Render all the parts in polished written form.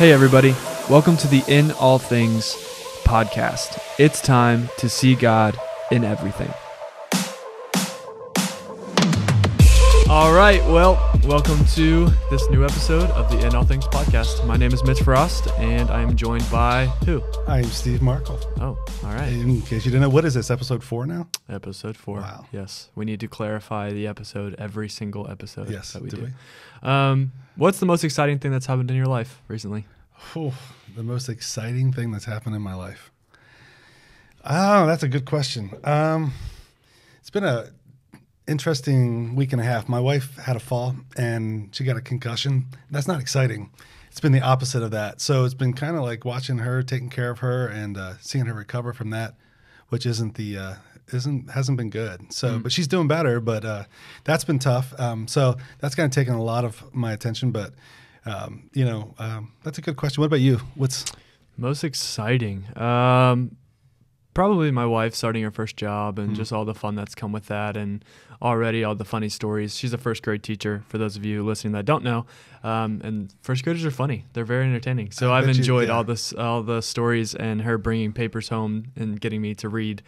Hey everybody, welcome to the In All Things podcast. It's time to see God in everything. All right, well, welcome to this new episode of the In All Things podcast. My name is Mitch Frost, and I am joined by who? I'm Steve Markle. Oh, all right. In case you didn't know, what is this, episode 4 now? Episode 4. Wow. Yes, we need to clarify the episode every single episode that we do. What's the most exciting thing that's happened in your life recently? Oh, the most exciting thing that's happened in my life. Oh, that's a good question. It's been a interesting week and a half. My wife had a fall and she got a concussion. That's not exciting. It's been the opposite of that. So it's been kind of like watching her, taking care of her, and seeing her recover from that, which hasn't been good. So, but she's doing better. But that's been tough. So that's kind of taken a lot of my attention. But that's a good question. What about you? What's most exciting? Probably my wife starting her first job and just all the fun that's come with that, and already all the funny stories. She's a first grade teacher, for those of you listening that don't know. And first graders are funny. They're very entertaining. So I've enjoyed all the stories, and her bringing papers home and getting me to read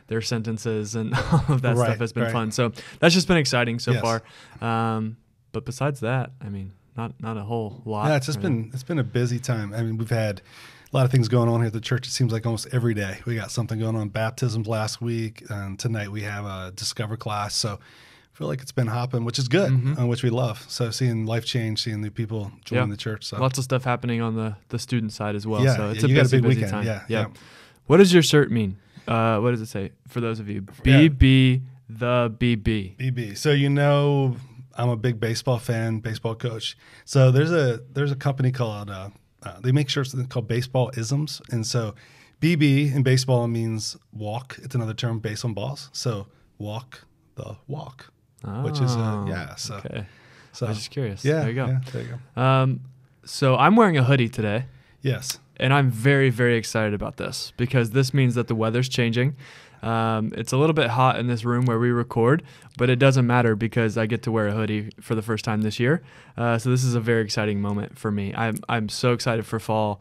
their sentences and all of that stuff has been fun. So that's just been exciting so far. But besides that, I mean, not a whole lot. Yeah, it's been a busy time. I mean, we've had a lot of things going on here at the church. It seems like almost every day we got something going on. Baptisms last week, and tonight we have a Discover class. So I feel like it's been hopping, which is good, which we love. So seeing life change, seeing new people join the church. So lots of stuff happening on the student side as well. Yeah, so it's a busy weekend. time. Yeah. What does your shirt mean? What does it say for those of you? BB the BB. BB. So I'm a big baseball fan, baseball coach. So there's a company called they make shirts called Baseball Isms, and so BB in baseball means walk. It's another term based on balls. So walk the walk, which is So okay. So I was just curious. Yeah, there you go. Yeah, there you go. So I'm wearing a hoodie today. Yes. And I'm very, very excited about this because this means that the weather's changing. It's a little bit hot in this room where we record, but it doesn't matter because I get to wear a hoodie for the first time this year. So this is a very exciting moment for me. I'm so excited for fall.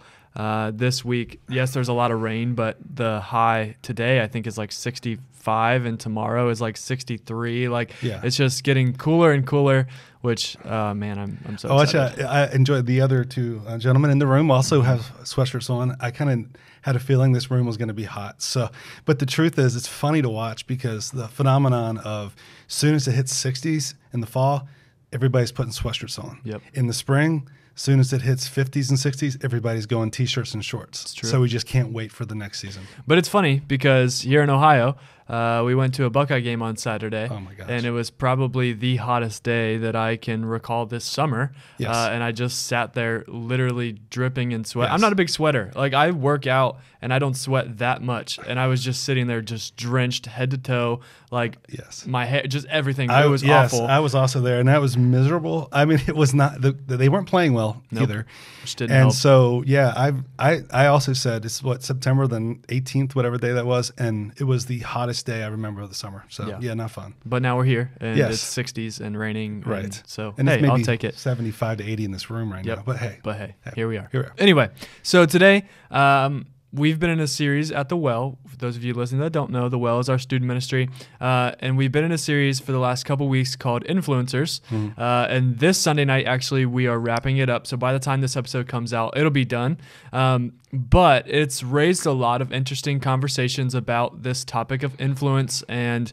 This week, yes, there's a lot of rain, but the high today I think is like 65, and tomorrow is like 63. It's just getting cooler and cooler. Which, man, I'm so excited. I enjoyed the other two gentlemen in the room also have sweatshirts on. I kind of had a feeling this room was going to be hot. So, but the truth is, it's funny to watch because the phenomenon of as soon as it hits 60s in the fall, everybody's putting sweatshirts on. Yep. In the spring, as soon as it hits 50s and 60s, everybody's going T-shirts and shorts. It's true. So we just can't wait for the next season. But it's funny because here in Ohio, we went to a Buckeye game on Saturday. Oh my gosh. And it was probably the hottest day that I can recall this summer. Yes. And I just sat there literally dripping in sweat. Yes. I'm not a big sweater. Like, I work out and I don't sweat that much. And I was just sitting there just drenched head to toe. Like, my hair, just everything. It was awful. I was also there, and that was miserable. I mean, it was not, they weren't playing well either. Which didn't help. So, yeah, I also said, it's September the 18th, whatever day that was, and it was the hottest day I remember of the summer. So, yeah, not fun. But now we're here, and it's 60s and raining. Right. And so, and hey, I'll take it. 75 to 80 in this room right now. But hey, here we are. Anyway, so today, we've been in a series at The Well. For those of you listening that don't know, The Well is our student ministry. And we've been in a series for the last couple weeks called Influencers. And this Sunday night, actually, we are wrapping it up. So by the time this episode comes out, it'll be done. But it's raised a lot of interesting conversations about this topic of influence and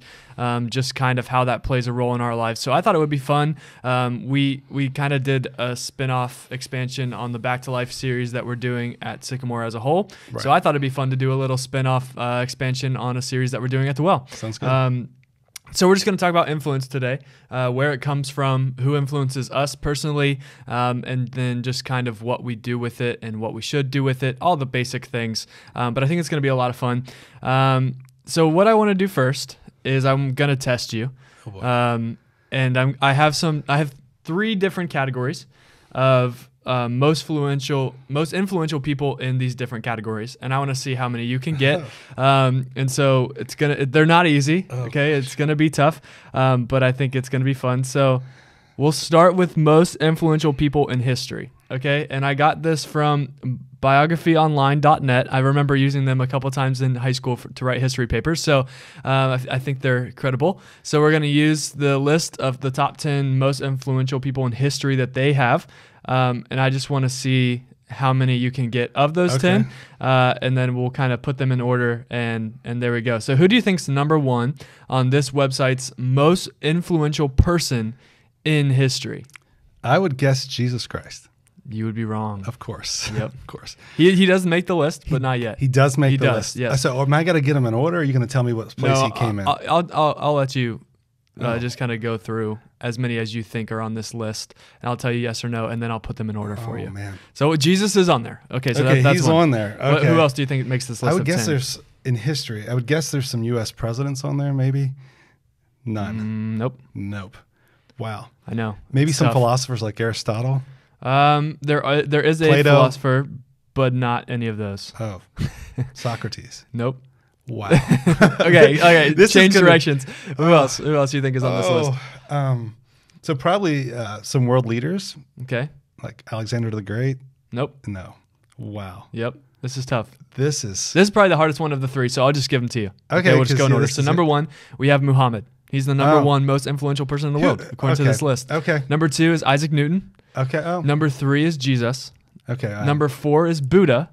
just kind of how that plays a role in our lives. So I thought it would be fun. We kind of did a spin-off expansion on the Back to Life series that we're doing at Sycamore as a whole. Right. So I thought it'd be fun to do a little spin-off expansion on a series that we're doing at The Well. Sounds good. So we're just going to talk about influence today, where it comes from, who influences us personally, and then just kind of what we do with it and what we should do with it, all the basic things. But I think it's going to be a lot of fun. So what I want to do first is I'm going to test you. And I have 3 different categories of most influential people in these different categories, and I want to see how many you can get. And so they're not easy. Okay, it's gonna be tough, but I think it's gonna be fun. So we'll start with most influential people in history. Okay, and I got this from biographyonline.net. I remember using them a couple times in high school to write history papers, so I think they're credible. So we're going to use the list of the top 10 most influential people in history that they have, and I just want to see how many you can get of those 10, and then we'll kind of put them in order, and there we go. So who do you think's number one on this website's most influential person in history? I would guess Jesus Christ. You would be wrong. Of course. Yep. Of course. He does make the list, but not yet. He does make the list. Yes. So am I got to get him in order, or are you going to tell me what place he came in? I'll let you just kind of go through as many as you think are on this list, and I'll tell you yes or no, and then I'll put them in order for you. Man. So Jesus is on there. Okay, so that's he's one. on there. Okay. Who else do you think makes this list? I would of guess 10? there's in history. I would guess there's some U.S. presidents on there. Maybe none. Nope. Wow. I know. Maybe it's some tough. Philosophers like Aristotle. There is a Plato. philosopher, but not any of those. Oh, Socrates. Nope. Wow. Okay. This Change is gonna- directions. Who else? Who else do you think is on this list? So probably some world leaders Okay. like Alexander the Great. Nope. No. Wow. Yep. This is tough. This is This is probably the hardest one of the three, so I'll just give them to you. Okay, we'll just go in 'cause, yeah, order. this So is number it. one, we have Muhammad. He's the number one most influential person in the world, according to this list. Okay. Number two is Isaac Newton. Okay. Oh. Number three is Jesus. Okay. Number four is Buddha.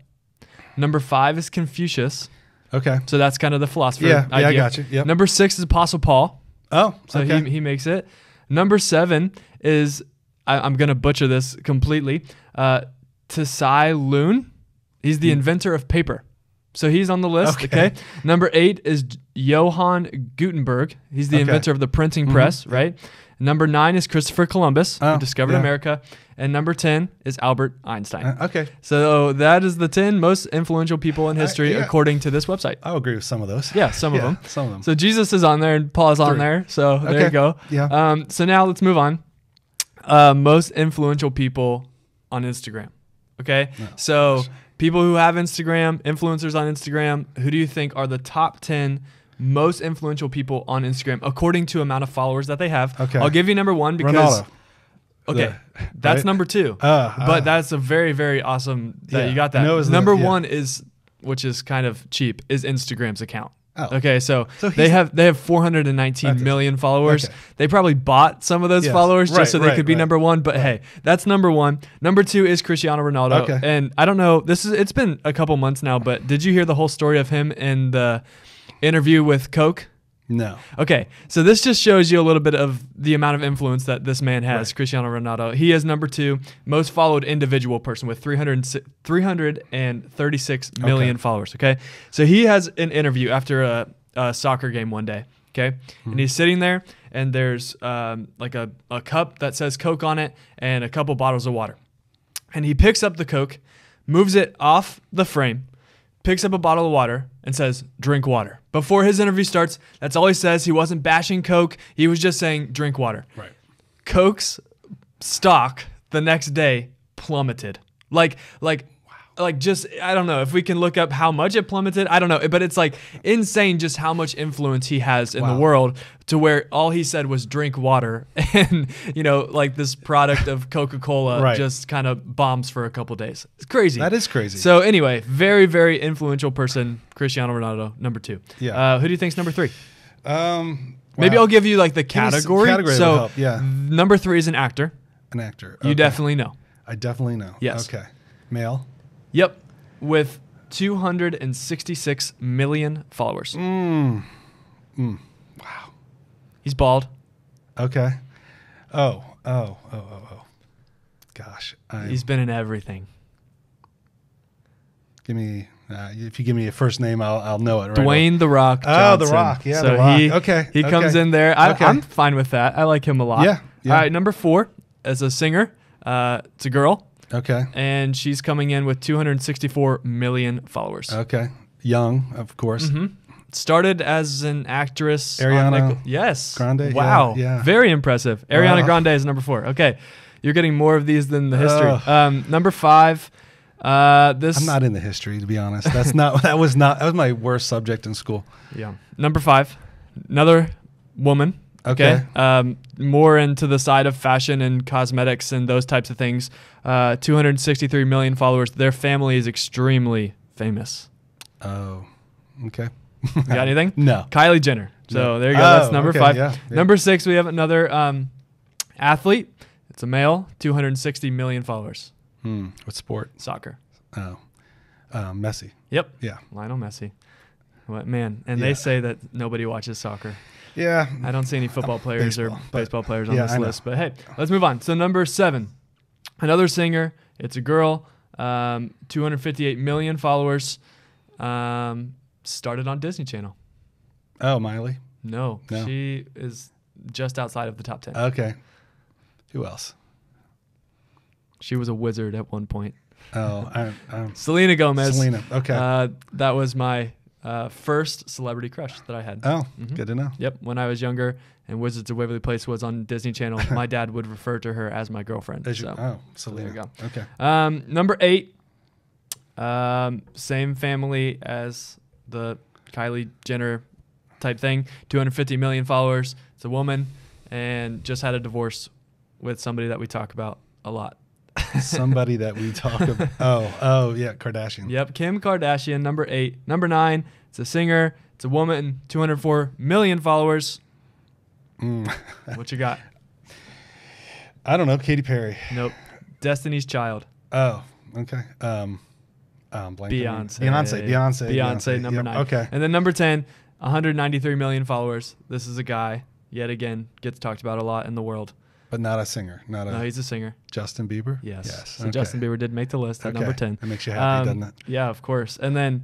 Number five is Confucius. Okay. So that's kind of the philosopher Yeah. idea. I got you. Yep. Number six is Apostle Paul. Oh. So okay. he makes it. Number seven is, I'm going to butcher this completely, Tsai Loon. He's the inventor of paper. So he's on the list, okay? Number 8 is Johannes Gutenberg. He's the inventor of the printing press, right? Number 9 is Christopher Columbus, who discovered America. And number 10 is Albert Einstein. Okay. So that is the 10 most influential people in history, according to this website. I'll agree with some of those. Yeah, some of them. Some of them. So Jesus is on there and Paul is on there. So there you go. Yeah. So now let's move on. Most influential people on Instagram. Okay. People who have Instagram, influencers on Instagram, who do you think are the top 10 most influential people on Instagram according to amount of followers that they have? Okay. I'll give you number one because Ronaldo. okay, that's right? number two. But that's a very, very awesome that you got that. Number one is, which is kind of cheap, is Instagram's account. Oh. Okay, so they have 419 million followers. Okay. They probably bought some of those followers just so they could be number one. But hey, that's number one. Number two is Cristiano Ronaldo. Okay. And I don't know, it's been a couple months now, but did you hear the whole story of him in the interview with Coke? No. Okay, so this just shows you a little bit of the amount of influence that this man has, Cristiano Ronaldo. He is number two most followed individual person with 336 million followers, okay? So he has an interview after a soccer game one day, okay? And he's sitting there, and there's like a cup that says Coke on it and a couple bottles of water. And he picks up the Coke, moves it off the frame, picks up a bottle of water, and says, drink water. Before his interview starts, that's all he says. He wasn't bashing Coke. He was just saying, drink water. Right. Coke's stock the next day plummeted. Like just, I don't know if we can look up how much it plummeted. I don't know, but it's like insane just how much influence he has in the world to where all he said was drink water. And, like this product of Coca-Cola just kind of bombs for a couple days. It's crazy. That is crazy. So anyway, very, very influential person, Cristiano Ronaldo, number two. Yeah. Who do you think's number three? Maybe I'll give you like the category. Category so would help. Yeah. Number three is an actor. An actor. You definitely know. I definitely know. Yes. Okay. Male. Yep, with 266 million followers. Wow. He's bald. Okay. Oh. Gosh. He's been in everything. Give me. If you give me a first name, I'll know it. Right Dwayne The Rock Johnson. Oh, The Rock. Yeah, so The Rock. He comes in there. I'm fine with that. I like him a lot. Yeah. All right, number four, as a singer, it's a girl. Okay. And she's coming in with 264 million followers. Okay. Young, of course. Started as an actress. Ariana yes. Grande. Wow. Yeah. Very impressive. Ariana Grande is number four. Okay. You're getting more of these than the history. Number five. I'm not in the history, to be honest. That was my worst subject in school. Yeah. Number five. Another woman. Okay. More into the side of fashion and cosmetics and those types of things. 263 million followers. Their family is extremely famous. Oh, okay. You got anything? No. Kylie Jenner. So No. there you go. That's number 5. Yeah. Number 6, we have another athlete. It's a male, 260 million followers. What sport? Soccer. Oh, Messi. Yep. Yeah. Lionel Messi. What man? And they say that nobody watches soccer. Yeah. I don't see any football players or baseball players on this list. But hey, let's move on. So number 7, another singer. It's a girl. 258 million followers. Started on Disney Channel. Oh, Miley. No, she is just outside of the top 10. Okay. Who else? She was a wizard at one point. Oh, Selena Gomez. Selena. Okay. That was my first celebrity crush that I had. Oh, good to know. Yep. When I was younger and Wizards of Waverly Place was on Disney Channel, my dad would refer to her as my girlfriend. Selena. There you go. Okay. Number 8, same family as the Kylie Jenner type thing, 250 million followers. It's a woman and just had a divorce with somebody that we talk about a lot. Somebody that we talk about. Oh, yeah, Kardashian. Yep, Kim Kardashian, number 8. Number 9, it's a singer. It's a woman, 204 million followers. What you got? I don't know. Katy Perry. Nope. Destiny's Child. Oh, okay. Beyonce. Beyonce, number 9. Okay. And then number 10, 193 million followers. This is a guy, yet again, gets talked about a lot in the world. But not a singer. No, he's a singer. Justin Bieber? Yes. So Justin Bieber did make the list at number 10. That makes you happy, doesn't it? Yeah, of course. And then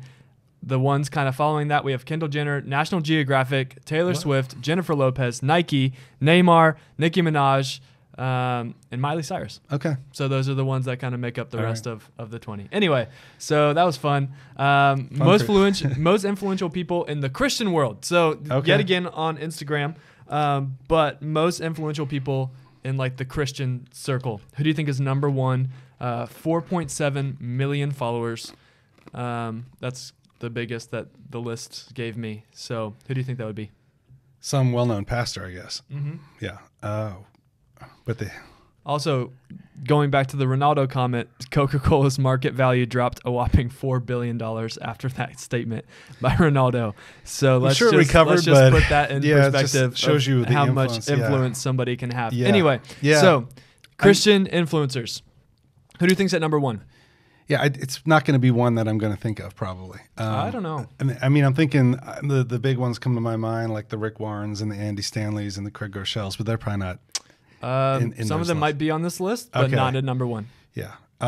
the ones kind of following that, we have Kendall Jenner, National Geographic, Taylor Swift, Jennifer Lopez, Nike, Neymar, Nicki Minaj, and Miley Cyrus. Okay. So those are the ones that kind of make up the rest of the 20. Anyway, so that was fun. Most influential people in the Christian world. So yet again on Instagram, but most influential people in like the Christian circle. Who do you think is number 1? 4.7 million followers. That's the biggest that the list gave me. So who do you think that would be? Some well-known pastor, I guess. Yeah. But also, going back to the Ronaldo comment, Coca-Cola's market value dropped a whopping $4 billion after that statement by Ronaldo. So let's just put that in perspective. It shows you how much influence somebody can have. Yeah. Anyway, so Christian influencers. Who do you think's at number 1? Yeah, it's not going to be one that I'm going to think of probably. I don't know. I mean, I'm thinking the big ones come to my mind, like the Rick Warrens and the Andy Stanleys and the Craig Rochelle's, but they're probably not. Some of them might be on this list, but not at number 1. Yeah. He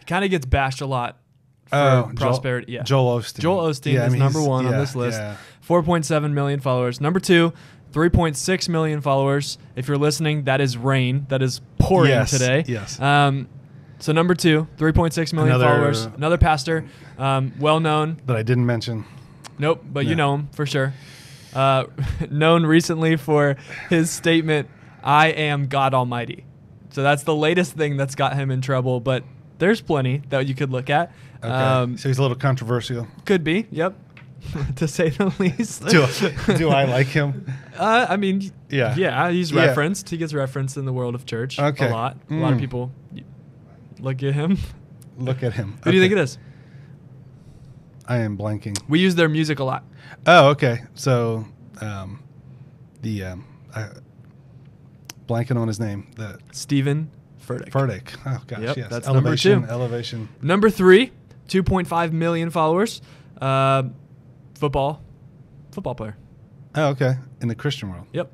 kind of gets bashed a lot for prosperity. Joel Osteen. Joel Osteen is number 1 on this list. 4.7 million followers. Number 2, 3.6 million followers. If you're listening, that is rain. That is pouring today. Yes. So number 2, 3.6 million followers. Another pastor, well known. That I didn't mention. Nope, but you know him for sure. Known recently for his statement, "I am God Almighty." So that's the latest thing that's got him in trouble, but there's plenty that you could look at. Okay. So he's a little controversial. Could be, yep, to say the least. Do I like him? I mean, yeah, he's referenced. He gets referenced in the world of church a lot. A lot of people look at him. Look at him. Who do you think it is? I am blanking. We use their music a lot. Oh, okay. So, blanking on his name. The Stephen Furtick. Oh gosh, yep, yes. That's Elevation, number 2. Elevation. Number 3, 2.5 million followers. Football player. Oh, okay. In the Christian world. Yep.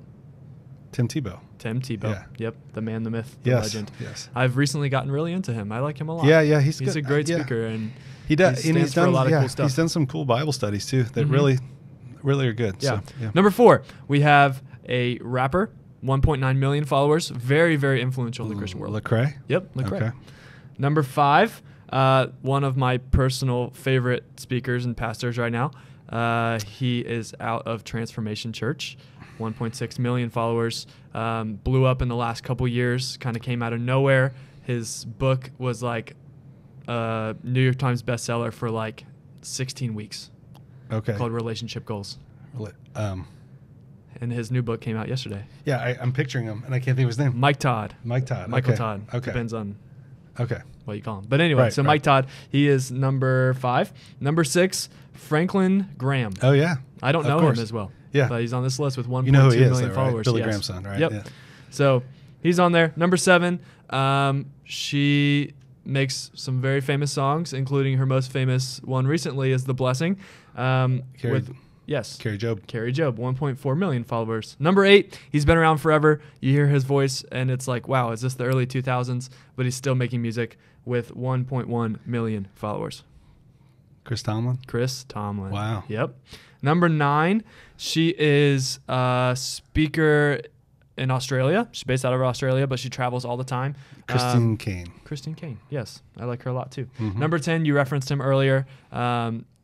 Tim Tebow. Yeah. Yep. The man, the myth, the yes. legend. Yes. I've recently gotten really into him. I like him a lot. Yeah. He's a great speaker, and he does. He stands for a lot of cool stuff. He's done some cool Bible studies too that really are good. Yeah. So, yeah. Number 4, we have a rapper, 1.9 million followers, very, very influential in the Christian world. Lecrae. Yep, Lecrae. Okay. Number 5, one of my personal favorite speakers and pastors right now. He is out of Transformation Church, 1.6 million followers, blew up in the last couple years, kind of came out of nowhere. His book was like New York Times bestseller for like 16 weeks. Okay. Called Relationship Goals. And his new book came out yesterday. Yeah, I'm picturing him, and I can't think of his name. Mike Todd. Michael Okay. Todd. Okay. Depends on Okay. what you call him. But anyway, Right, so right. Mike Todd, he is number 5. Number 6, Franklin Graham. Oh, yeah. I don't Of know course. him as well. Yeah. But he's on this list with 1.2 You know who he is, million though, right? followers. Billy yes. Graham's son, right? Yep. Yeah. So he's on there. Number 7, she makes some very famous songs, including her most famous one recently is The Blessing. Yes. Kari Jobe. Kari Jobe, 1.4 million followers. Number 8, he's been around forever. You hear his voice, and it's like, wow, is this the early 2000s? But he's still making music with 1.1 million followers. Chris Tomlin. Chris Tomlin. Wow. Yep. Number 9, she is a speaker in Australia. She's based out of Australia, but she travels all the time. Caine. Christine Caine. Yes, I like her a lot too. Mhm. Number 10, you referenced him earlier.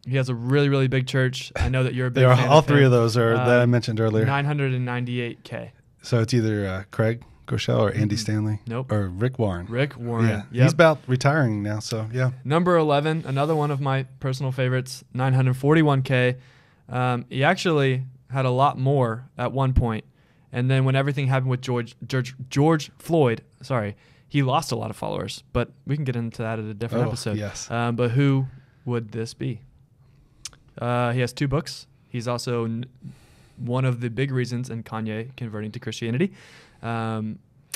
He has a really, really big church. I know that you're a big They are fan all of three him. of those are that I mentioned earlier. 998K. So it's either Craig Groeschel or Andy Stanley. Nope. Or Rick Warren. Rick Warren. Yeah. Yep. He's about retiring now, so yeah. Number 11, another one of my personal favorites, 941K. He actually had a lot more at one point, and then when everything happened with George Floyd, he lost a lot of followers. But we can get into that at a different episode. Yes. But who would this be? He has 2 books. He's also one of the big reasons in Kanye converting to Christianity.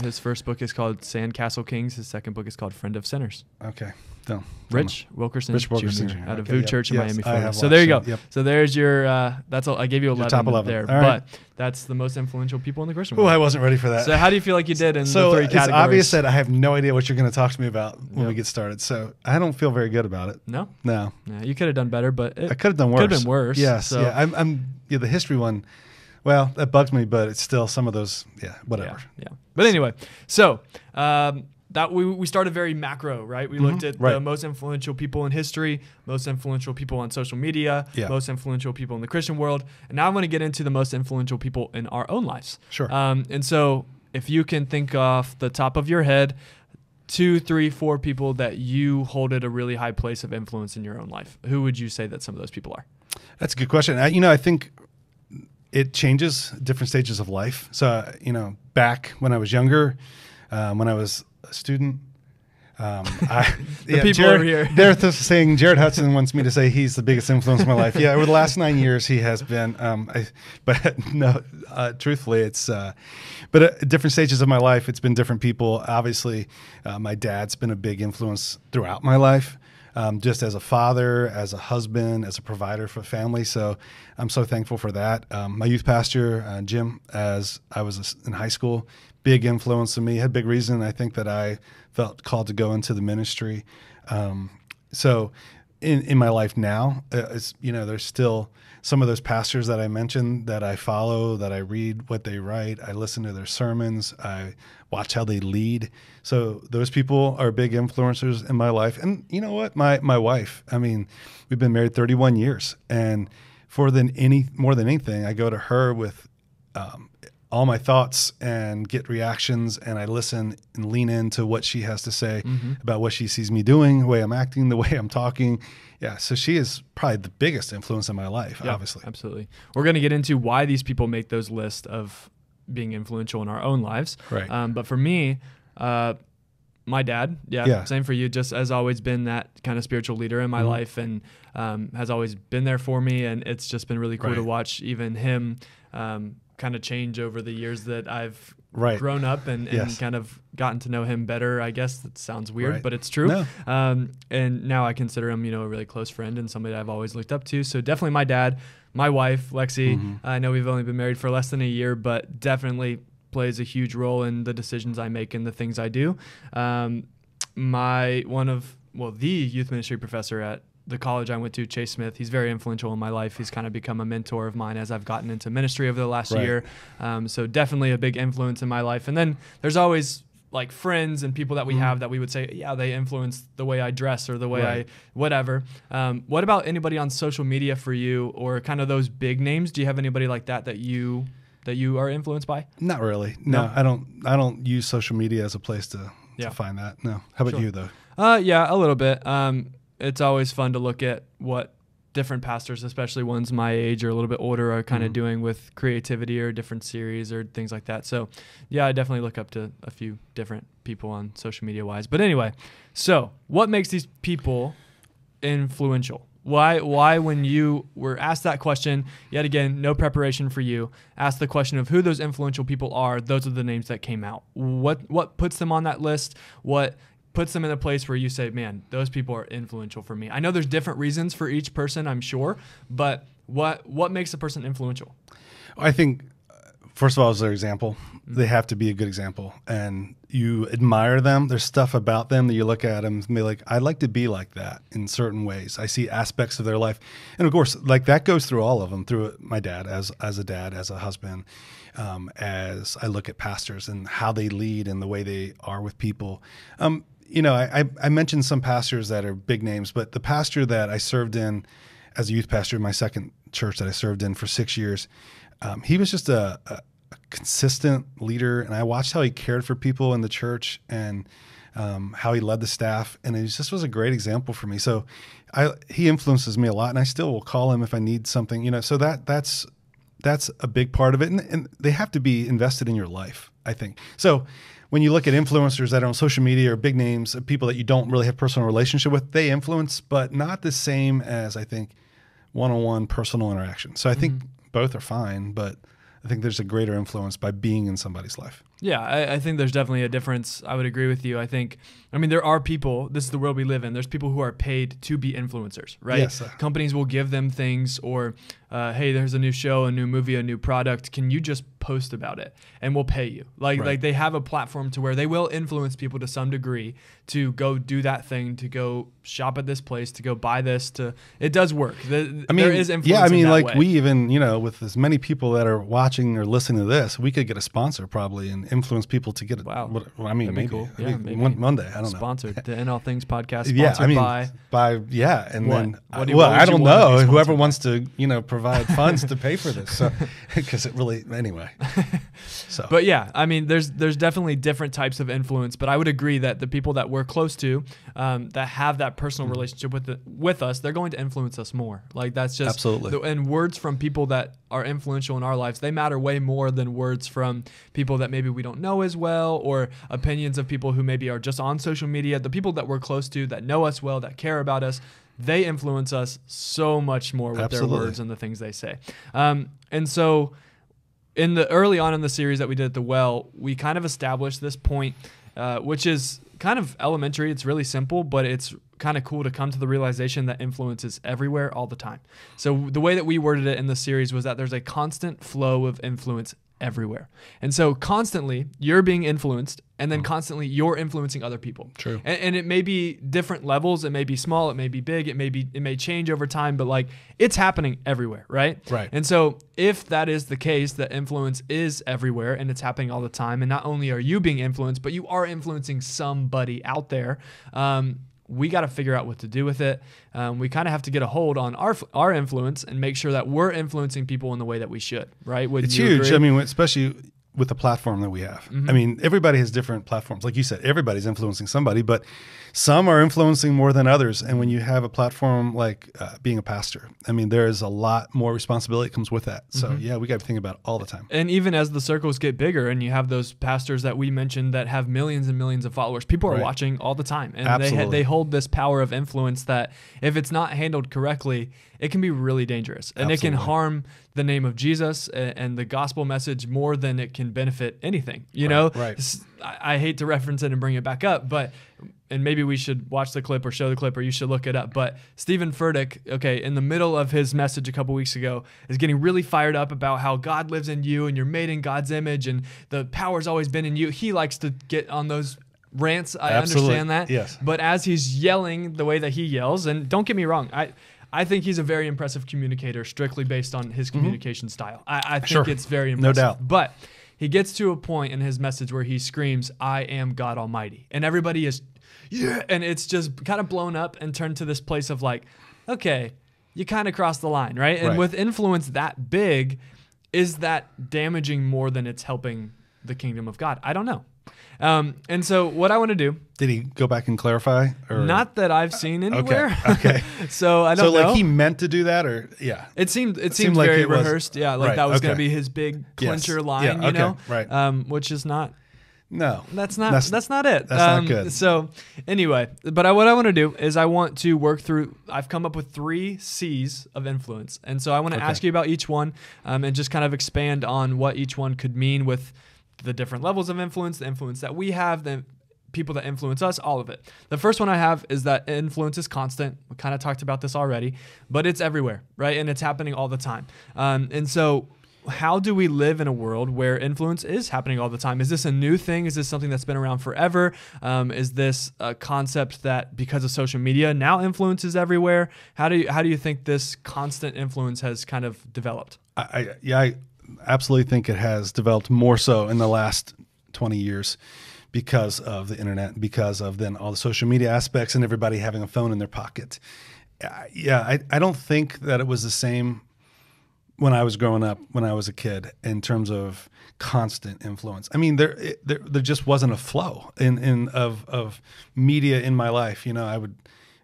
His first book is called Sandcastle Kings. His second book is called Friend of Sinners. Okay. Don't Rich Wilkerson Wilkerson Jr. Jr. out of Okay, VU Church in yes, Miami, I Florida. have So there you go. watched it, yep. So there's your, that's all. I gave you 11 top 11. there, All right. but that's the most influential people in the Christian Oh, world. I wasn't ready for that. So how do you feel like you did in the 3 categories? It's obvious that I have no idea what you're going to talk to me about when we Yep. get started. So I don't feel very good about it. No? No. Yeah, you could have done better, but I could have done worse. Could have been worse. Yes. So. Yeah. The history one, well, that bugs me, but it's still some of those, whatever. Yeah. But anyway, so that we started very macro, right? We looked at the Right. most influential people in history, most influential people on social media, Yeah. most influential people in the Christian world, and now I want to get into the most influential people in our own lives. Sure. And so if you can think off the top of your head, 2, 3, 4 people that you hold at a really high place of influence in your own life, who would you say that some of those people are? That's a good question. I think it changes different stages of life. So, back when I was younger, when I was a student, people Jared, over here. They're saying Jared Hudson wants me to say he's the biggest influence in my life. Yeah, over the last 9 years, he has been. Truthfully, it's. But at different stages of my life, it's been different people. Obviously, my dad's been a big influence throughout my life. Just as a father, as a husband, as a provider for family. So I'm so thankful for that. My youth pastor, Jim, as I was in high school, big influence on me, had big reason. I think that I felt called to go into the ministry. So in my life now, there's still some of those pastors that I mentioned that I follow, that I read what they write. I listen to their sermons. I watch how they lead. So those people are big influencers in my life. And you know what? My wife, we've been married 31 years. And more than anything, I go to her with all my thoughts and get reactions, and I listen and lean into what she has to say about what she sees me doing, the way I'm acting, the way I'm talking. Yeah, so she is probably the biggest influence in my life, obviously. Absolutely. We're going to get into why these people make those lists of being influential in our own lives. Right. But for me, my dad, same for you, just has always been that kind of spiritual leader in my life, and has always been there for me, and it's just been really cool to watch even him kind of change over the years that I've grown up and kind of gotten to know him better. I guess that sounds weird, but it's true. No. And now I consider him, a really close friend and somebody I've always looked up to. So definitely my dad, my wife, Lexi. I know we've only been married for less than a year, but definitely plays a huge role in the decisions I make and the things I do. The youth ministry professor at the college I went to, Chase Smith, he's very influential in my life. He's kind of become a mentor of mine as I've gotten into ministry over the last year. So definitely a big influence in my life. And then there's always like friends and people that we have that we would say, yeah, they influence the way I dress or the way I whatever. What about anybody on social media for you, or kind of those big names? Do you have anybody like that you are influenced by? Not really. No, I don't use social media as a place to find that. No. How about you though? Yeah, a little bit. It's always fun to look at what different pastors, especially ones my age or a little bit older, are kind of doing with creativity or different series or things like that. So yeah, I definitely look up to a few different people on social media wise. But anyway, so what makes these people influential? Why when you were asked that question, yet again, no preparation for you, asked the question of who those influential people are, those are the names that came out. What puts them on that list? What puts them in a place where you say, man, those people are influential for me? I know there's different reasons for each person, I'm sure, but what makes a person influential? I think, first of all, as their example, they have to be a good example, and you admire them. There's stuff about them that you look at them and be like, I'd like to be like that in certain ways. I see aspects of their life. And of course, like that goes through all of them, through my dad, as a dad, as a husband, as I look at pastors and how they lead and the way they are with people. You know, I mentioned some pastors that are big names, but the pastor that I served in as a youth pastor, my second church that I served in for 6 years, he was just a consistent leader, and I watched how he cared for people in the church and how he led the staff, and it just was a great example for me. So he influences me a lot, and I still will call him if I need something, you know. So that's a big part of it, and they have to be invested in your life, I think. So when you look at influencers that are on social media or big names, people that you don't really have personal relationship with, they influence, but not the same as, I think, one-on-one personal interaction. So I think both are fine, but I think there's a greater influence by being in somebody's life. Yeah, I think there's definitely a difference. I would agree with you. I mean, there are people, this is the world we live in, there's people who are paid to be influencers, right? Yes. Companies will give them things, or, hey, there's a new show, a new movie, a new product. Can you just post about it? And we'll pay you. Like they have a platform to where they will influence people to some degree to go do that thing, to go shop at this place, to go buy this. It does work. There is influence. Yeah, I mean, in that like way. we even, you know, with as many people that are watching or listening to this, we could get a sponsor probably and influence people to get it. Wow. I mean, That'd be maybe. cool. I Yeah, mean, maybe. Monday. I don't know. Sponsored. The In All Things podcast. Yeah, Sponsored and what? then What I would you don't want to be know. Whoever sponsored wants to, you know, provide funds to pay for this, so because it really anyway. So, But yeah, I mean, there's definitely different types of influence, but I would agree that the people that we're close to, that have that personal relationship with us, they're going to influence us more. Like that's just Absolutely. And words from people that are influential in our lives, they matter way more than words from people that maybe we don't know as well, or opinions of people who maybe are just on social media. The people that we're close to, that know us well, that care about us, they influence us so much more with Absolutely. their words and the things they say. And so early on in the series that we did at the Well, we kind of established this point, which is kind of elementary. It's really simple, but it's kind of cool to come to the realization that influence is everywhere all the time. So the way that we worded it in the series was that there's a constant flow of influence everywhere. And so constantly you're being influenced, and then constantly you're influencing other people. True. And it may be different levels. It may be small. It may be big. It may change over time, but like it's happening everywhere. Right. Right. And so if that is the case, that influence is everywhere and it's happening all the time, and not only are you being influenced, but you are influencing somebody out there, we got to figure out what to do with it. We kind of have to get a hold on our influence and make sure that we're influencing people in the way that we should, right? It's huge. Agree? I mean, especially with the platform that we have. I mean, everybody has different platforms. Like you said, everybody's influencing somebody, but some are influencing more than others. And when you have a platform like being a pastor, I mean, there is a lot more responsibility that comes with that. So yeah, we got to think about it all the time. And even as the circles get bigger and you have those pastors that we mentioned that have millions and millions of followers, people are watching all the time. And they hold this power of influence that if it's not handled correctly, it can be really dangerous. And it can harm the name of Jesus and the gospel message more than it can benefit anything. You know, I hate to reference it and bring it back up, and maybe we should watch the clip or show the clip, or you should look it up. But Stephen Furtick, in the middle of his message a couple weeks ago, is getting really fired up about how God lives in you and you're made in God's image and the power's always been in you. He likes to get on those rants. I understand that. Yes. But as he's yelling the way that he yells, and don't get me wrong, I think he's a very impressive communicator strictly based on his communication style. I think it's very impressive. No doubt. But he gets to a point in his message where he screams, "I am God Almighty." And everybody is, yeah. And it's just kind of blown up and turned to this place of like, okay, you kind of crossed the line, right? And with influence that big, is that damaging more than it's helping the kingdom of God? I don't know. And so what I want to do, Did he go back and clarify? Or? not that I've seen anywhere. Okay. So I don't know. So like he meant to do that, or yeah. It seemed like very rehearsed. Yeah, like right, that was okay. going to be his big clincher line, Yeah, you know? right. Which is not. No, That's not it. That's not good. So anyway, but what I want to do is I want to work through, I've come up with 3 C's of influence. And so I want to ask you about each one and just kind of expand on what each one could mean with the different levels of influence, the influence that we have, the people that influence us, all of it. The first one I have is that influence is constant. We kind of talked about this already, but it's everywhere, right? And it's happening all the time. And so how do we live in a world where influence is happening all the time? Is this a new thing? Is this something that's been around forever? Is this a concept that because of social media now influence is everywhere? How do you think this constant influence has kind of developed? I absolutely think it has developed more so in the last 20 years because of the internet, because of then all the social media aspects and everybody having a phone in their pocket. I don't think that it was the same when I was growing up, when I was a kid, in terms of constant influence. I mean, there just wasn't a flow of media in my life. You know,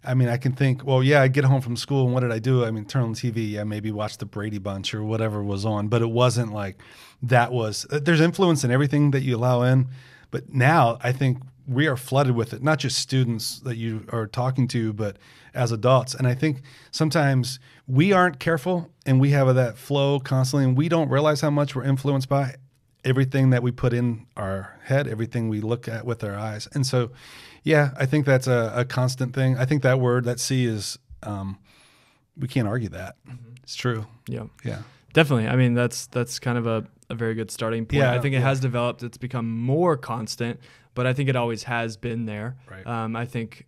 I can think, well, yeah, I'd get home from school and what did I do? I mean, turn on TV, yeah, maybe watch the Brady Bunch or whatever was on, but it wasn't like there's influence in everything that you allow in. But now I think we are flooded with it, not just students that you are talking to, but as adults. And I think sometimes we aren't careful and we have that flow constantly and we don't realize how much we're influenced by everything that we put in our head, everything we look at with our eyes. And so, yeah, I think that's a constant thing. I think that word, that C is, we can't argue that. Mm-hmm. It's true. Yeah. Yeah. Definitely. I mean, that's kind of a very good starting point. Yeah, I think it has developed. It's become more constant, but I think it always has been there. Right. I think,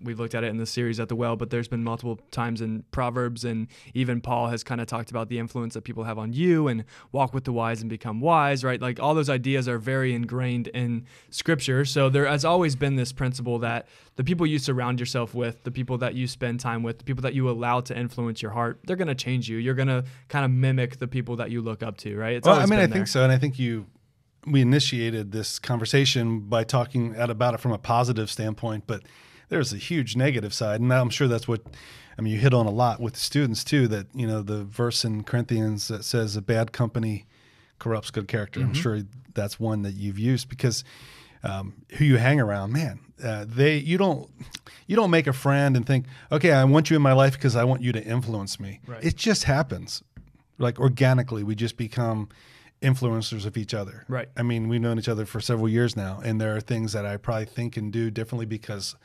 we've looked at it in the series at the well, but there's been multiple times in Proverbs, and even Paul has kind of talked about the influence that people have on you and walk with the wise and become wise, right? Like all those ideas are very ingrained in Scripture. So there has always been this principle that the people you surround yourself with, the people that you spend time with, the people that you allow to influence your heart, they're going to change you. You're going to kind of mimic the people that you look up to, right? It's always been I there. think so. And I think we initiated this conversation by talking about it from a positive standpoint, but there's a huge negative side. And I'm sure that's you hit on a lot with the students too, that, the verse in Corinthians that says a bad company corrupts good character. Mm-hmm. I'm sure that's one that you've used because who you hang around, man, you don't make a friend and think, okay, I want you in my life because I want you to influence me. Right. It just happens. Like organically, we just become influencers of each other. Right. I mean, we've known each other for several years now, and there are things that I probably think and do differently because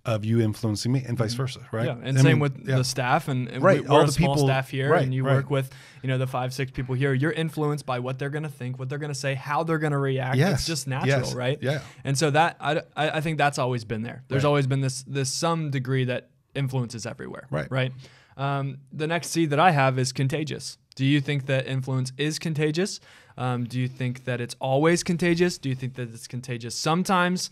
of you influencing me and vice versa, right? Yeah, and same with the staff, and right. we're all a the small people, staff here, right, and you right. work with, the 5-6 people here. You're influenced by what they're going to think, what they're going to say, how they're going to react. Yes. It's just natural, yes. right? Yeah. And so that, I think that's always been there. There's right. always been this some degree that influence is everywhere, right? Right. The next C that I have is contagious. Do you think that influence is contagious? Do you think that it's always contagious? Do you think that it's contagious sometimes?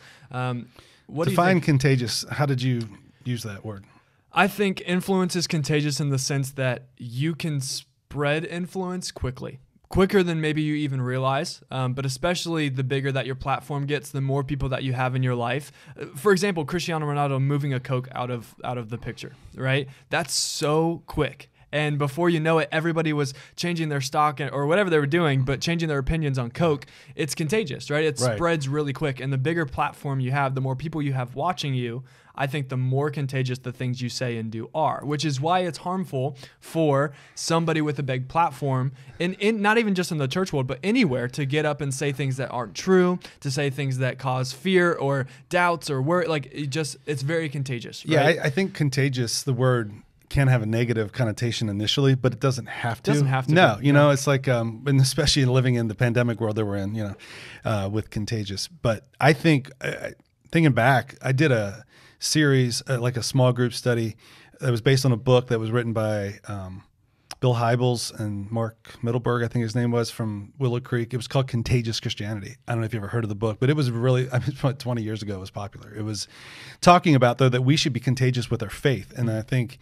What do you Define think? contagious. How did you use that word? I think influence is contagious in the sense that you can spread influence quicker than maybe you even realize, but especially the bigger that your platform gets, the more people that you have in your life. For example, Cristiano Ronaldo moving a Coke out of the picture, right? That's so quick. And before you know it, everybody was changing their stock or whatever they were doing, but changing their opinions on Coke. It's contagious, right? It spreads really quick. And the bigger platform you have, the more people you have watching you, I think the more contagious the things you say and do are, which is why it's harmful for somebody with a big platform, in not even just in the church world, but anywhere, to get up and say things that aren't true, to say things that cause fear or doubts or worry. Like, it's very contagious, right? Yeah, I think contagious, the word, can have a negative connotation initially, but it doesn't have to. Doesn't have to. No, you know, it's like, and especially living in the pandemic world that we're in, with contagious. But I think, thinking back, I did a series, like a small group study that was based on a book that was written by Bill Hybels and Mark Middleberg, I think his name was, from Willow Creek. It was called Contagious Christianity. I don't know if you ever heard of the book, but it was really, about 20 years ago, it was popular. It was talking about, though, that we should be contagious with our faith. And I think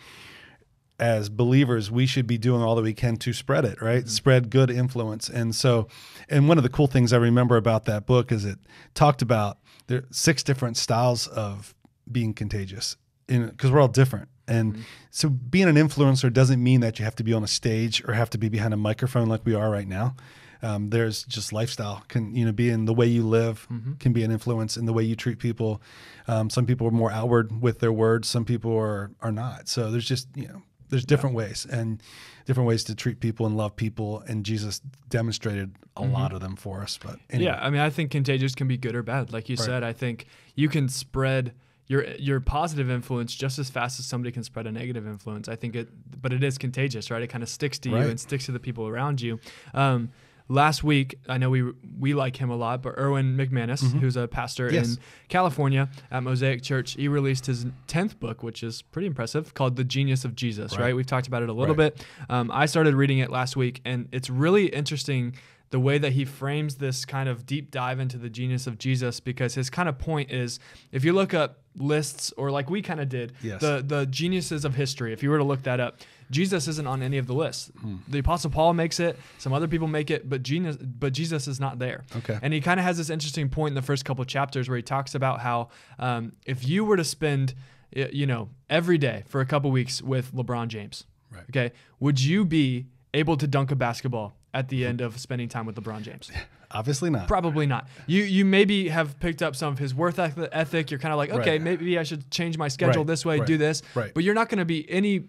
as believers, we should be doing all that we can to spread it, right? Spread good influence. And so, and one of the cool things I remember about that book is it talked about there are 6 different styles of being contagious, because we're all different. And so being an influencer doesn't mean that you have to be on a stage or have to be behind a microphone like we are right now. There's just lifestyle can, be in the way you live can be an influence in the way you treat people. Some people are more outward with their words. Some people are not. So there's just, there's different ways and different ways to treat people and love people. And Jesus demonstrated a lot of them for us. But anyway. Yeah, I mean, I think contagious can be good or bad. Like you said, I think you can spread your positive influence just as fast as somebody can spread a negative influence. I think but it is contagious, right? It kind of sticks to you and sticks to the people around you. Last week, I know we like him a lot, but Erwin McManus, who's a pastor in California at Mosaic Church, he released his 10th book, which is pretty impressive, called The Genius of Jesus, right? We've talked about it a little bit. I started reading it last week, and it's really interesting the way that he frames this kind of deep dive into the genius of Jesus, because his kind of point is, if you look up lists, or like we kind of did, the geniuses of history, if you were to look that up, Jesus isn't on any of the lists. The Apostle Paul makes it, some other people make it, but Jesus is not there. Okay. And he kind of has this interesting point in the first couple of chapters where he talks about how if you were to spend every day for a couple weeks with LeBron James, okay, would you be able to dunk a basketball at the end of spending time with LeBron James? Obviously not. Probably not. You maybe have picked up some of his worth ethic. You're kind of like, okay, maybe I should change my schedule this way, do this. But you're not going to be any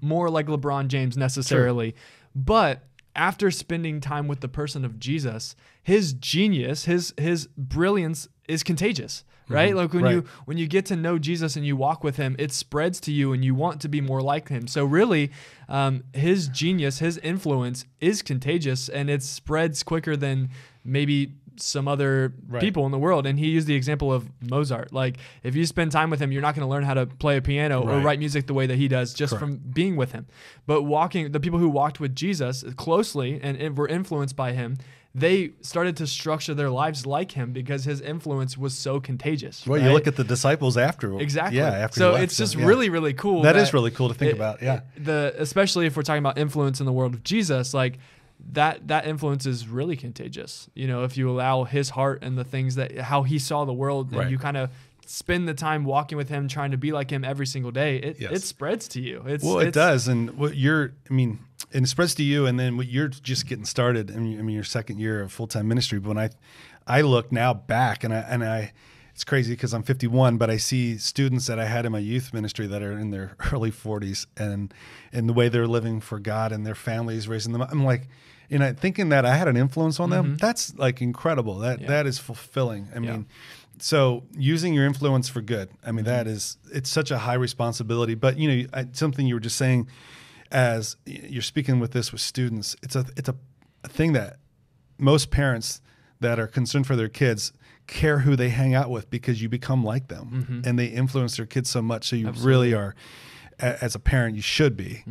more like LeBron James necessarily. But after spending time with the person of Jesus, his genius, his brilliance is contagious. Right? Like when you get to know Jesus and you walk with him, it spreads to you and you want to be more like him. So really, his genius, his influence is contagious, and it spreads quicker than maybe some other people in the world. And he used the example of Mozart. Like, if you spend time with him, you're not going to learn how to play a piano or write music the way that he does just from being with him. But the people who walked with Jesus closely and were influenced by him, they started to structure their lives like him because his influence was so contagious. Well, you look at the disciples after. Exactly. Yeah, after so he left, it's just really, really cool. That is really cool to think about. Yeah. Especially if we're talking about influence in the world of Jesus, like that influence is really contagious. If you allow his heart and the things how he saw the world, and you kind of spend the time walking with him, trying to be like him every single day, it spreads to you. It does. And and it spreads to you, and then you're just getting started. Your second year of full-time ministry. But when I look now back, and I it's crazy because I'm 51, but I see students that I had in my youth ministry that are in their early 40s, and the way they're living for God and their families raising them. I'm like, thinking that I had an influence on them. That's like incredible. That is fulfilling. I mean, so using your influence for good. It's such a high responsibility. But something you were just saying, as you're speaking with students, it's a thing that most parents that are concerned for their kids care who they hang out with, because you become like them and they influence their kids so much. So you really are, as a parent, you should be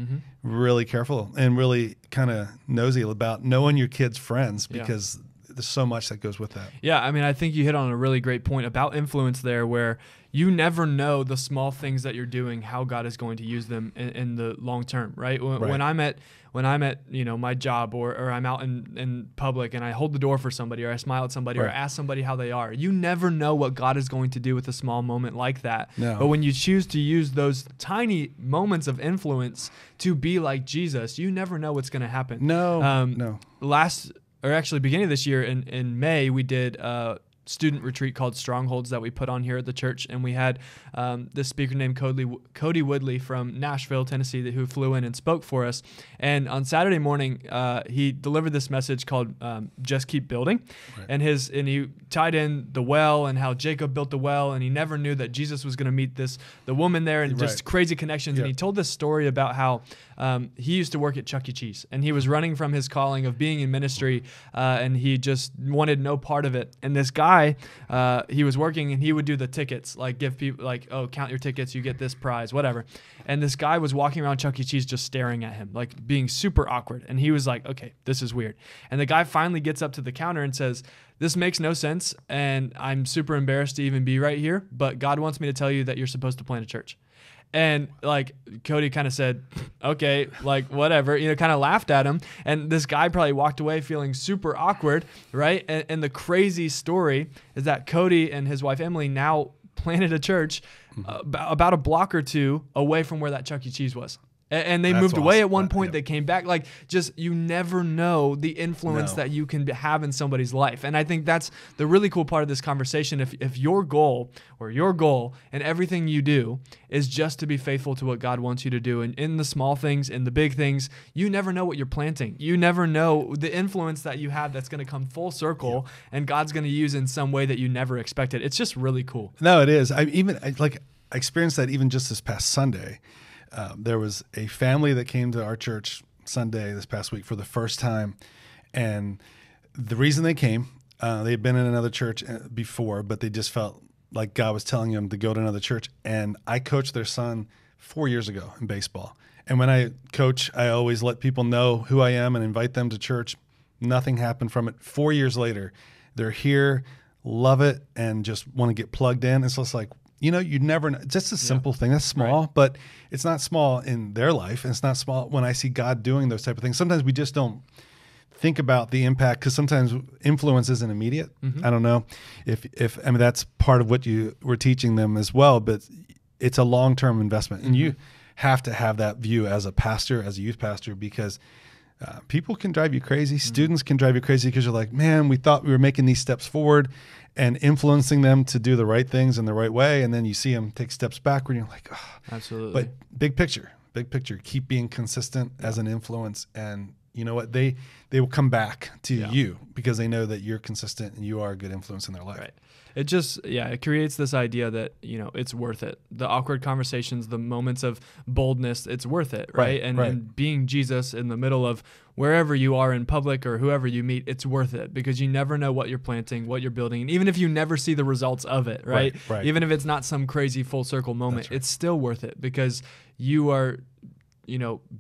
really careful and really kind of nosy about knowing your kids' friends, because there's so much that goes with that. Yeah, I think you hit on a really great point about influence there, where you never know the small things that you're doing, how God is going to use them in the long term, right? When I'm at my job, or I'm out in public and I hold the door for somebody, or I smile at somebody, or I ask somebody how they are, you never know what God is going to do with a small moment like that. No. But when you choose to use those tiny moments of influence to be like Jesus, you never know what's going to happen. No. Beginning of this year in May, we did a student retreat called Strongholds that we put on here at the church, and we had this speaker named Cody Woodley from Nashville, Tennessee, who flew in and spoke for us. And on Saturday morning, he delivered this message called "Just Keep Building," and he tied in the well and how Jacob built the well, and he never knew that Jesus was going to meet the woman there, and just crazy connections. And he told this story about how he used to work at Chuck E. Cheese, and he was running from his calling of being in ministry, and he just wanted no part of it. And this guy, he was working, and he would do the tickets, like give people, like, oh, count your tickets, you get this prize, whatever. And this guy was walking around Chuck E. Cheese just staring at him, like being super awkward. And he was like, okay, this is weird. And the guy finally gets up to the counter and says, this makes no sense, and I'm super embarrassed to even be right here, but God wants me to tell you that you're supposed to plant a church. And like Cody kind of said, okay, like whatever, kind of laughed at him. And this guy probably walked away feeling super awkward, right? And the crazy story is that Cody and his wife Emily now planted a church about a block or two away from where that Chuck E. Cheese was. And they moved away at one point. They came back. Like, just, you never know the influence that you can have in somebody's life. And I think that's the really cool part of this conversation. If your goal and everything you do is just to be faithful to what God wants you to do, and in the small things, in the big things, you never know what you're planting. You never know the influence that you have that's going to come full circle, and God's going to use in some way that you never expected. It's just really cool. No, it is. I experienced that even just this past Sunday. There was a family that came to our church Sunday this past week for the first time. And the reason they came, they had been in another church before, but they just felt like God was telling them to go to another church. And I coached their son 4 years ago in baseball. And when I coach, I always let people know who I am and invite them to church. Nothing happened from it. 4 years later, they're here, love it, and just want to get plugged in. It's just like, you never know. Just a simple thing. That's small, but it's not small in their life. And it's not small when I see God doing those type of things. Sometimes we just don't think about the impact, because sometimes influence isn't immediate. I don't know if that's part of what you were teaching them as well, but it's a long-term investment. And you have to have that view as a pastor, as a youth pastor, because people can drive you crazy. Students can drive you crazy because you're like, man, we thought we were making these steps forward and influencing them to do the right things in the right way. And then you see them take steps backward and you're like, oh. Absolutely. But big picture, keep being consistent as an influence. And you know what? They will come back to you because they know that you're consistent and you are a good influence in their life. Right. It just, it creates this idea that, it's worth it. The awkward conversations, the moments of boldness, it's worth it, right? And being Jesus in the middle of wherever you are in public or whoever you meet, it's worth it, because you never know what you're planting, what you're building. And even if you never see the results of it, right? Even if it's not some crazy full circle moment, it's still worth it, because you are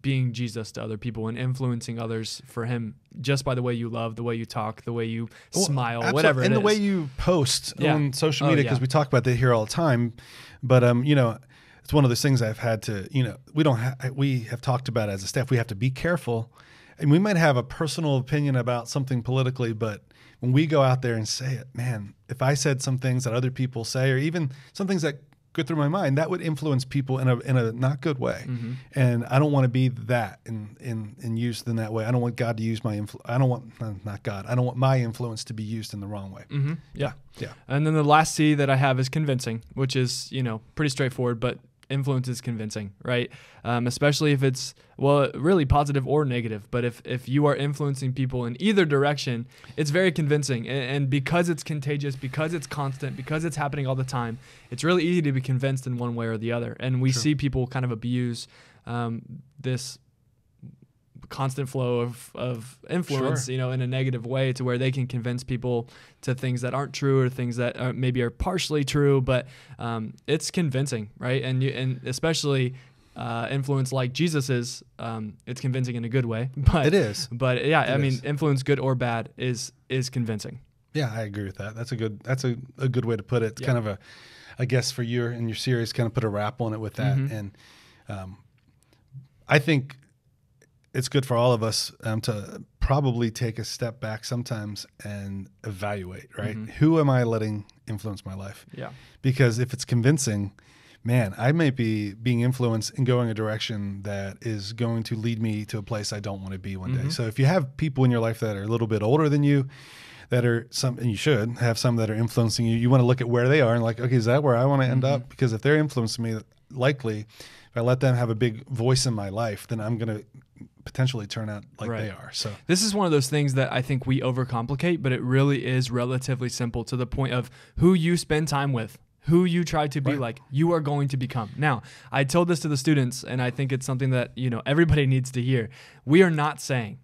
being Jesus to other people and influencing others for him just by the way you love, the way you talk, the way you smile, whatever it is. And the way you post on social media, because we talk about that here all the time. But, it's one of those things I've had to, we have talked about as a staff, we have to be careful. And we might have a personal opinion about something politically, but when we go out there and say it, man, if I said some things that other people say, or even some things that go through my mind, that would influence people in a not good way. And I don't want to be that in used in that way. I don't want God to use my influence. I don't want my influence to be used in the wrong way. Yeah. And then the last C that I have is convincing, which is, pretty straightforward, but influence is convincing, right? Especially if it's, really positive or negative. But if you are influencing people in either direction, it's very convincing. And because it's contagious, because it's constant, because it's happening all the time, it's really easy to be convinced in one way or the other. And we see people kind of abuse this constant flow of influence, in a negative way, to where they can convince people to things that aren't true, or things that maybe are partially true, but it's convincing, right? And especially influence like Jesus is, it's convincing in a good way. But it is. But I mean, influence, good or bad, is convincing. Yeah, I agree with that. That's a good way to put it. It's kind of I guess for you and your series, kind of put a wrap on it with that. And I think it's good for all of us to probably take a step back sometimes and evaluate, right? Who am I letting influence my life? Yeah. Because if it's convincing, man, I may be being influenced and going a direction that is going to lead me to a place I don't want to be one day. So if you have people in your life that are a little bit older than you, that are and you should have some that are influencing you, you want to look at where they are and like, okay, is that where I want to end up? Because if they're influencing me, likely if I let them have a big voice in my life, then I'm going to potentially turn out like they are. So this is one of those things that I think we overcomplicate, but it really is relatively simple, to the point of who you spend time with, who you try to be like, you are going to become. Now, I told this to the students, and I think it's something that, everybody needs to hear. We are not saying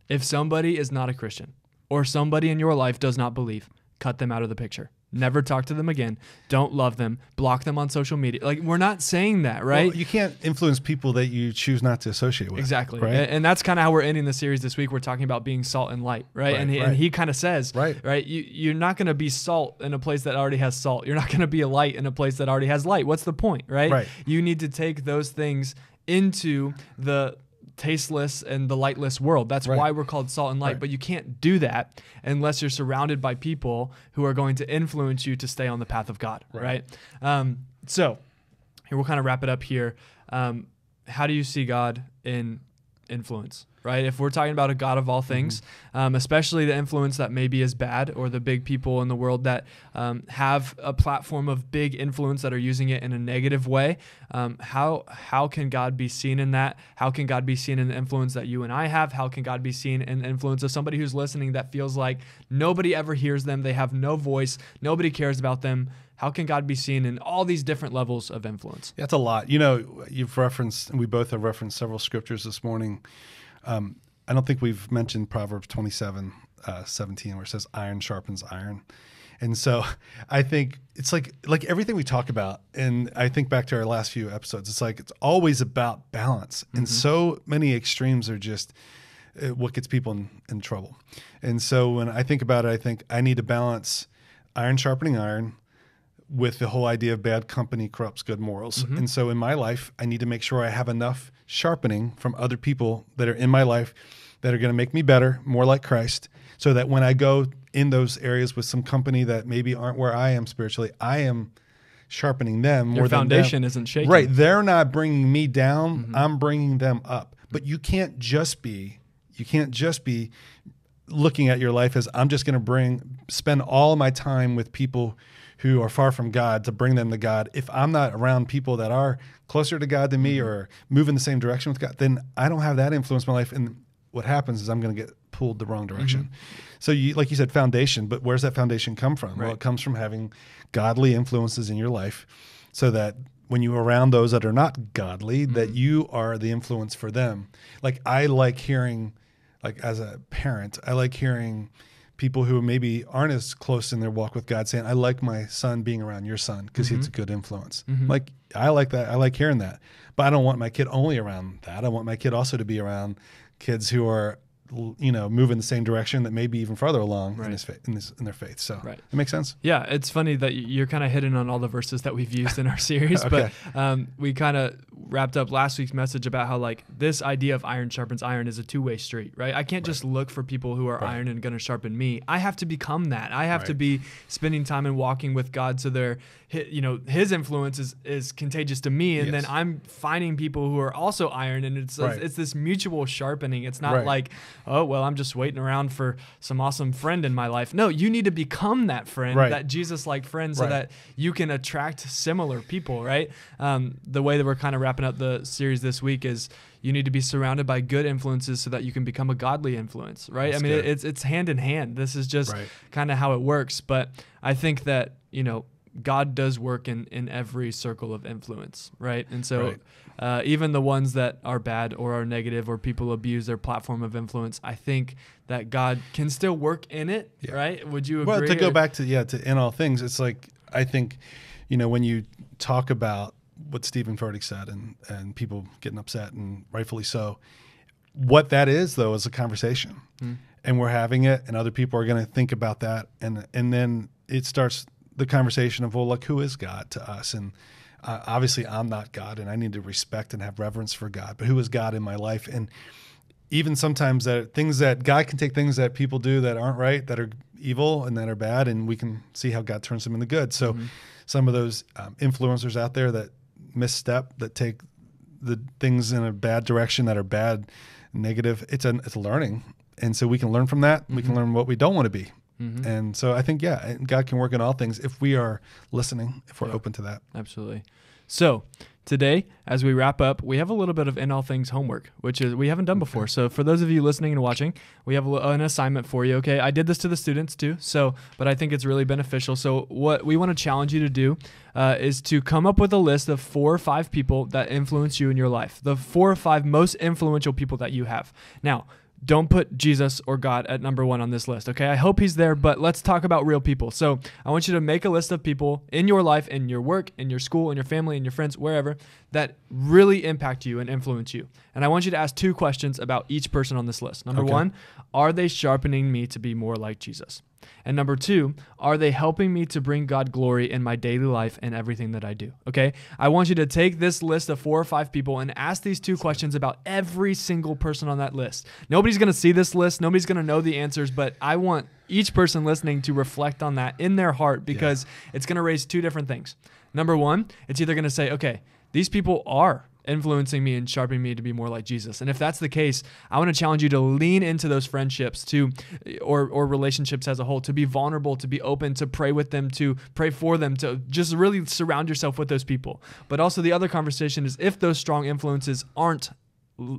if somebody is not a Christian or somebody in your life does not believe, cut them out of the picture. Never talk to them again. Don't love them. Block them on social media. Like, we're not saying that, right? Well, you can't influence people that you choose not to associate with. Exactly. Right? And that's kind of how we're ending the series this week. We're talking about being salt and light, right? And he kind of says, right, you're not going to be salt in a place that already has salt. You're not going to be a light in a place that already has light. What's the point, right? You need to take those things into the tasteless and the lightless world. That's why we're called salt and light. But you can't do that unless you're surrounded by people who are going to influence you to stay on the path of God, right? So here, we'll kind of wrap it up here. How do you see God in influence, right? If we're talking about a God of all things, especially the influence that maybe is bad, or the big people in the world that have a platform of big influence that are using it in a negative way, how can God be seen in that? How can God be seen in the influence that you and I have? How can God be seen in the influence of somebody who's listening that feels like nobody ever hears them, they have no voice, nobody cares about them? How can God be seen in all these different levels of influence? That's a lot. You know, you've referenced, and we both have referenced several scriptures this morning. I don't think we've mentioned Proverbs 27:17, where it says iron sharpens iron. And so I think it's like everything we talk about, and I think back to our last few episodes, it's always about balance. And so many extremes are just what gets people in trouble. And so when I think about it, I think I need to balance iron sharpening iron with the whole idea of bad company corrupts good morals. And so in my life, I need to make sure I have enough sharpening from other people that are in my life that are going to make me better, more like Christ, so that when I go in those areas with some company that maybe aren't where I am spiritually, I am sharpening them more. Your than foundation them. isn't shaking. Right. They're not bringing me down. I'm bringing them up. But you can't just be looking at your life as I'm just going to spend all my time with people who are far from God to bring them to God. If I'm not around people that are closer to God than me or move in the same direction with God, then I don't have that influence in my life. And what happens is I'm going to get pulled the wrong direction. So like you said, foundation, but where's that foundation come from? Well, it comes from having godly influences in your life, so that when you're around those that are not godly, that you are the influence for them. Like I like hearing, like as a parent, I like hearing people who maybe aren't as close in their walk with God saying, I like my son being around your son because he's a good influence. Like, I like that. I like hearing that. But I don't want my kid only around that. I want my kid also to be around kids who are, you know, move in the same direction, that maybe even farther along in their faith. So it makes sense. Yeah, it's funny that you're kind of hitting on all the verses that we've used in our series, but we kind of wrapped up last week's message about how like this idea of iron sharpens iron is a two-way street, right? I can't just look for people who are iron and going to sharpen me. I have to become that. I have to be spending time and walking with God, so they're, you know, His influence is contagious to me, and then I'm finding people who are also iron, and it's this mutual sharpening. It's not like, oh, well, I'm just waiting around for some awesome friend in my life. No, you need to become that friend, that Jesus-like friend, so that you can attract similar people, right? The way that we're kind of wrapping up the series this week is you need to be surrounded by good influences so that you can become a godly influence, right? That's I mean, good. it's hand in hand. This is just kind of how it works. But I think that, you know, God does work in every circle of influence, right? And so even the ones that are bad or are negative or people abuse their platform of influence, I think that God can still work in it, right? Would you agree? Well, to go back to in all things, it's like, I think, you know, when you talk about what Steve and Furtick said and people getting upset, and rightfully so, what that is, though, is a conversation. And we're having it, and other people are going to think about that. And then it starts the conversation of, well, like, who is God to us? And obviously I'm not God, and I need to respect and have reverence for God, but who is God in my life? And even sometimes that things that God can take things that people do that aren't right, that are evil and that are bad, and we can see how God turns them into good. So some of those influencers out there that misstep, that take the things in a bad direction, that are bad, negative, it's a learning. And so we can learn from that. We can learn what we don't want to be. And so I think, God can work in all things if we are listening, if we're open to that. Absolutely. So today, as we wrap up, we have a little bit of In All Things homework, which is we haven't done before. So for those of you listening and watching, we have an assignment for you. Okay, I did this to the students too. But I think it's really beneficial. So what we want to challenge you to do is to come up with a list of 4 or 5 people that influence you in your life. The 4 or 5 most influential people that you have. Now, don't put Jesus or God at number 1 on this list, okay? I hope he's there, but let's talk about real people. So I want you to make a list of people in your life, in your work, in your school, in your family, in your friends, wherever, that really impact you and influence you. And I want you to ask 2 questions about each person on this list. Number 1, are they sharpening me to be more like Jesus? And number 2, are they helping me to bring God glory in my daily life and everything that I do? Okay? I want you to take this list of 4 or 5 people and ask these 2 questions about every single person on that list. Nobody's going to see this list. Nobody's going to know the answers, but I want each person listening to reflect on that in their heart, because it's going to raise 2 different things. Number 1, it's either going to say, okay, these people are influencing me and sharpening me to be more like Jesus. And if that's the case, I want to challenge you to lean into those friendships or relationships as a whole, to be vulnerable, to be open, to pray with them, to pray for them, to just really surround yourself with those people. But also the other conversation is, if those strong influences aren't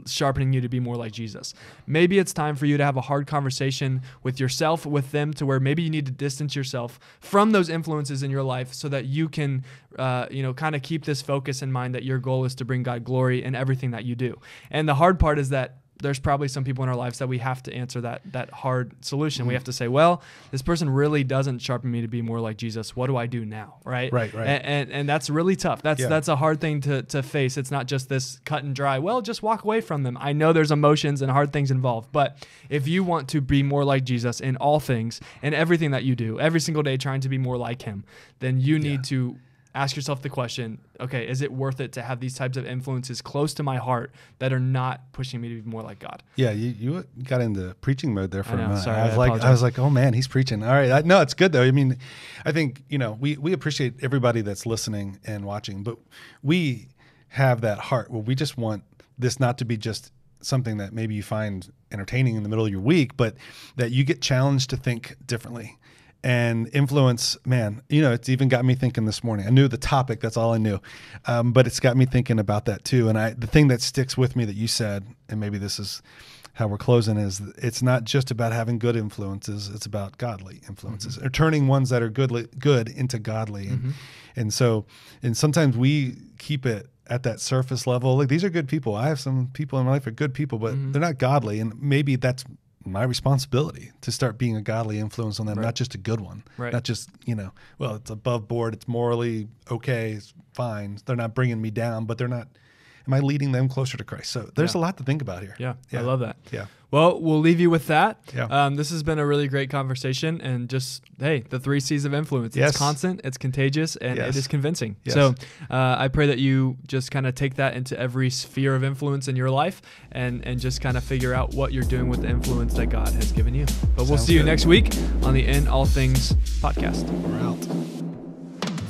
sharpening you to be more like Jesus, maybe it's time for you to have a hard conversation with yourself, with them, to where maybe you need to distance yourself from those influences in your life so that you can kind of keep this focus in mind that your goal is to bring God glory in everything that you do. And the hard part is that there's probably some people in our lives that we have to answer that hard solution. Mm-hmm. We have to say, well, this person really doesn't sharpen me to be more like Jesus. What do I do now? Right. And that's really tough. That's a hard thing to face. It's not just this cut and dry, well, just walk away from them. I know there's emotions and hard things involved, but if you want to be more like Jesus in all things and everything that you do, every single day trying to be more like him, then you need to ask yourself the question, okay, is it worth it to have these types of influences close to my heart that are not pushing me to be more like God? Yeah, you got into preaching mode there for a minute. Sorry, I was like, oh man, he's preaching. All right. No, it's good though. I mean, I think, we appreciate everybody that's listening and watching, but we have that heart where we just want this not to be just something that maybe you find entertaining in the middle of your week, but that you get challenged to think differently. And influence, man, it's even got me thinking this morning. I knew the topic, that's all I knew. But it's got me thinking about that too. And the thing that sticks with me that you said, and maybe this is how we're closing, is it's not just about having good influences, it's about godly influences, or turning ones that are good into godly. And sometimes we keep it at that surface level. Like, these are good people. I have some people in my life that are good people, but they're not godly. And maybe that's my responsibility to start being a godly influence on them, not just a good one, not just, well, it's above board, it's morally okay, it's fine. They're not bringing me down, but they're not, am I leading them closer to Christ? So there's a lot to think about here. Yeah. I love that. Yeah. Well, we'll leave you with that. Yeah. This has been a really great conversation, and just, hey, the 3 C's of influence. Yes. It's constant, it's contagious, and it is convincing. Yes. So I pray that you just kind of take that into every sphere of influence in your life and just kind of figure out what you're doing with the influence that God has given you. But we'll see you next week on the In All Things podcast. We're out.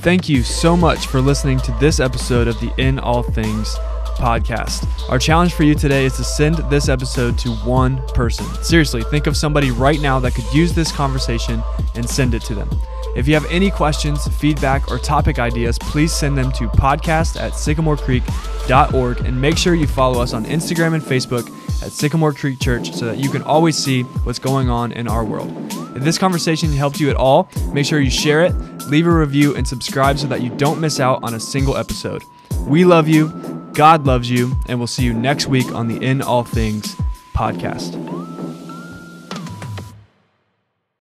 Thank you so much for listening to this episode of the In All Things podcast. Our challenge for you today is to send this episode to one person. Seriously, think of somebody right now that could use this conversation and send it to them. If you have any questions, feedback, or topic ideas, please send them to podcast@sycamorecreek.org, and make sure you follow us on Instagram and Facebook at Sycamore Creek Church so that you can always see what's going on in our world. If this conversation helped you at all, make sure you share it, leave a review, and subscribe so that you don't miss out on a single episode. We love you, God loves you, and we'll see you next week on the In All Things podcast.